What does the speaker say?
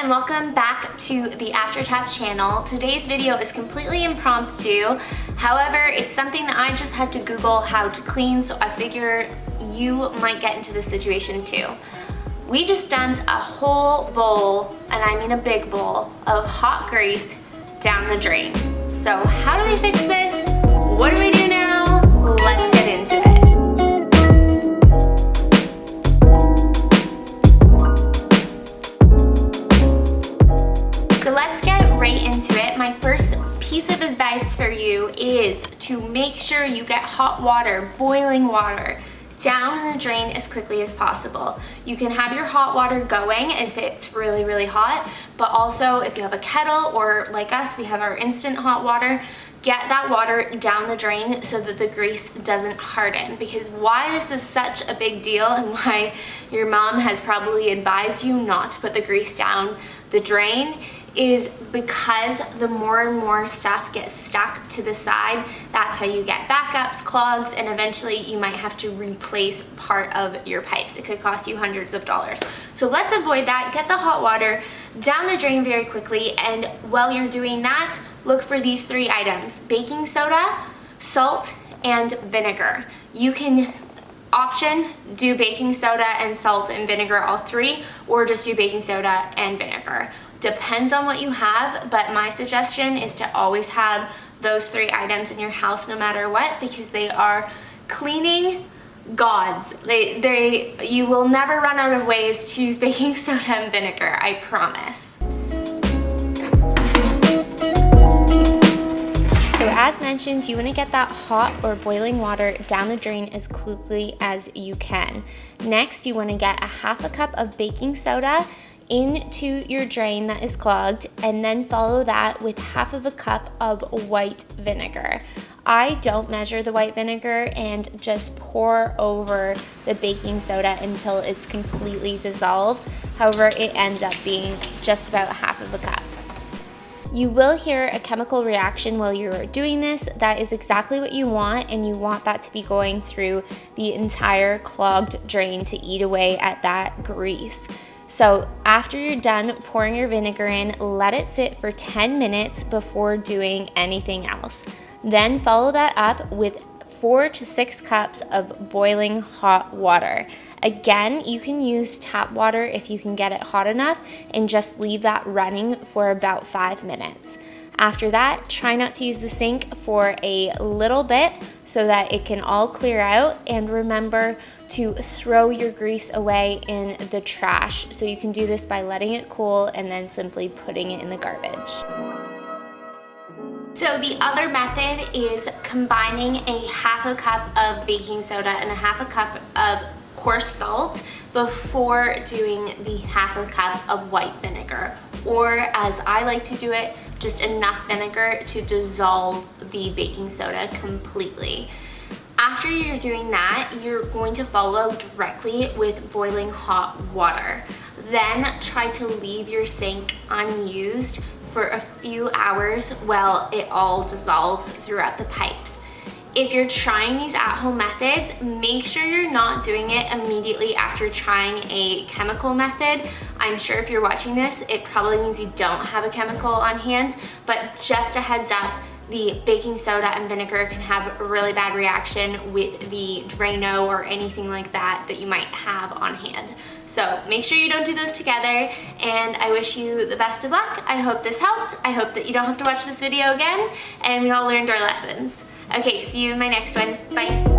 and welcome back to the After Tap channel. Today's video is completely impromptu. However, it's something that I just had to Google how to clean, so I figure you might get into this situation too. We just dumped a whole bowl, and I mean a big bowl, of hot grease down the drain. So how do we fix this? What do we do now? Let's get into it. So let's get right into it. My first piece of advice for you is to make sure you get hot water, boiling water, down in the drain as quickly as possible. You can have your hot water going if it's really, really hot, but also if you have a kettle or like us, we have our instant hot water, get that water down the drain so that the grease doesn't harden. Because why this is such a big deal and why your mom has probably advised you not to put the grease down the drain is because the more and more stuff gets stuck to the side, that's how you get backups, clogs, and eventually you might have to replace part of your pipes. It could cost you hundreds of dollars. So let's avoid that. Get the hot water down the drain very quickly, and while you're doing that, look for these three items: baking soda, salt, and vinegar. You can option do baking soda and salt and vinegar, all three, or just do baking soda and vinegar. Depends on what you have, but my suggestion is to always have those three items in your house no matter what, because they are cleaning gods. You will never run out of ways to use baking soda and vinegar, I promise. So as mentioned, you want to get that hot or boiling water down the drain as quickly as you can. Next, you want to get a half a cup of baking soda into your drain that is clogged, and then follow that with half of a cup of white vinegar. I don't measure the white vinegar and just pour over the baking soda until it's completely dissolved. However, it ends up being just about half of a cup. You will hear a chemical reaction while you're doing this. That is exactly what you want, and you want that to be going through the entire clogged drain to eat away at that grease. So after you're done pouring your vinegar in, let it sit for 10 minutes before doing anything else. Then follow that up with 4 to 6 cups of boiling hot water. Again, you can use tap water if you can get it hot enough, and just leave that running for about 5 minutes. After that, try not to use the sink for a little bit so that it can all clear out, and remember to throw your grease away in the trash. So you can do this by letting it cool and then simply putting it in the garbage. So the other method is combining a half a cup of baking soda and a half a cup of coarse salt before doing the half a cup of white vinegar, or as I like to do it, just enough vinegar to dissolve the baking soda completely. After you're doing that, you're going to follow directly with boiling hot water. Then try to leave your sink unused for a few hours while it all dissolves throughout the pipes. If you're trying these at-home methods, make sure you're not doing it immediately after trying a chemical method. I'm sure if you're watching this, it probably means you don't have a chemical on hand, but just a heads up, the baking soda and vinegar can have a really bad reaction with the Drano or anything like that that you might have on hand. So make sure you don't do those together, and I wish you the best of luck. I hope this helped. I hope that you don't have to watch this video again, and we all learned our lessons. Okay, see you in my next one. Bye.